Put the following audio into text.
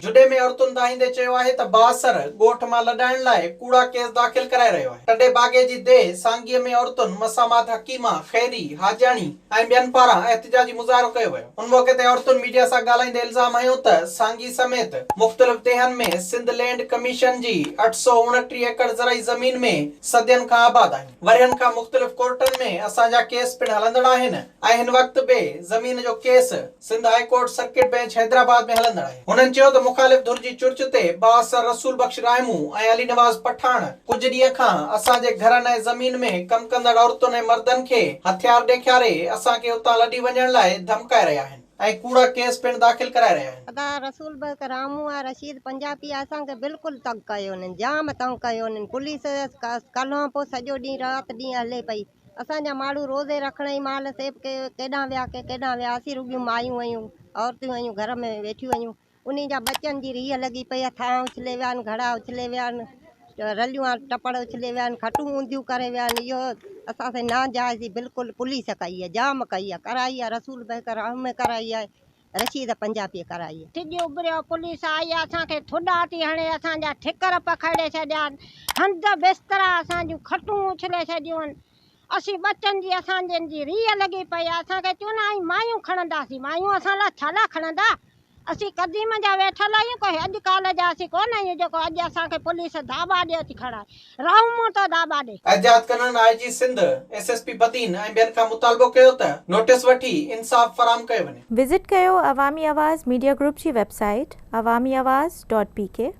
जुडे में औरतुन दाहींदे चयो आहे त बासर गोठ मां लॾाइण लाइ कूड़ा केस दाख़िल कराए रहियो आहे। टंडे बागे जी देह सांगीअ में औरतुन मसामात हकीमा, खैरी, हाजानी ऐं ॿियनि पारां एहतिजाजी मुज़ाहिरो कयो वियो। उन मौके ते औरतुन मीडिया सां ॻाल्हाईंदे इल्ज़ाम हयो त सांगी समेत मुख़्तलिफ़ देहनि में सिंध लैंड कमीशन जी 829 एकड़ ज़रई ज़मीन में सदियनि खां आबाद आहिनि। वरियनि खां मुख़्तलिफ़ कोर्टनि में असांजा केस पिण हलंदड़ आहिनि ऐं हिन वक़्त बि ज़मीन जो case Sindh high court circuit bench Hyderabad में हलंदड़ आहे। हुननि चयो त मुखालिफ़ धुर जी चुर्च ते बासर रसूल बख्श रायमू ऐं अली नवाज़ पठान कुछ ॾींहं खां असांजे घरनि ऐं ज़मीन में कम कंदड़ औरतुनि ऐं मर्दनि खे हथियार ॾेखारे असांखे उतां लॾी वञण लाइ धमकाए रहिया आहिनि ऐं कूड़ा केस पिण दाख़िल कराए रहिया आहिनि। अदा रसूल बख्श रामू ऐं रशीद पंजाबी असांखे बिल्कुलु तंग कयो हुननि, जाम तंग कयो हुननि। पुलिस कल्ह पोइ सॼो ॾींहुं राति ॾींहुं हले पई। असांजा माण्हू रोज़े रखण ई महिल सेब केॾां विया असीं रुॻियूं मायूं आहियूं, औरतूं आहियूं, घर में वेठियूं आहियूं। उन्ही जा बचनि जी रीह लॻी पई आहे, थां उछले विया आहिनि, घड़ा उछले विया आहिनि, रलियूं टपड़ उछले विया आहिनि, खटूं ऊंधियूं करे विया आहिनि। इहो असांखे नाजाइज़ी बिल्कुलु पुलिस कई आहे, जाम कई आहे, कराई आहे रसूल बख्श राम में कराई आहे, रशीद पंजाबी कराई आहे। टिॼ उभरियो पुलिस आई आहे, असांखे थुॾा थी हणे, असांजा ठिकर पखड़े छॾिया आहिनि, हंध बिस्तरा असांजूं खटूं उछले छॾियूं आहिनि। असीं बचनि जी असांजनि जी रीह लॻी पई आहे। असांखे चयो न मायूं खणंदासीं, मायूं असां लाइ छा लाइ खणंदा? असीं क़दीम जा वेठल आहियूं, कोई अॼुकल्ह जा असीं कोन आहियूं जेको अॼु असांखे पुलिस दाबा ॾिए थी खणाए। रहूं तो दाबा ॾे। एहतियात करण आईजी सिंध एसएसपी बदीन ऐं ॿियनि खां मुतालबो कयो त नोटिस वठी इंसाफ़ फराहम कयो वञे। विजिट कयो अवामी आवाज़ मीडिया ग्रुप जी वेबसाइट awamiawaz.pk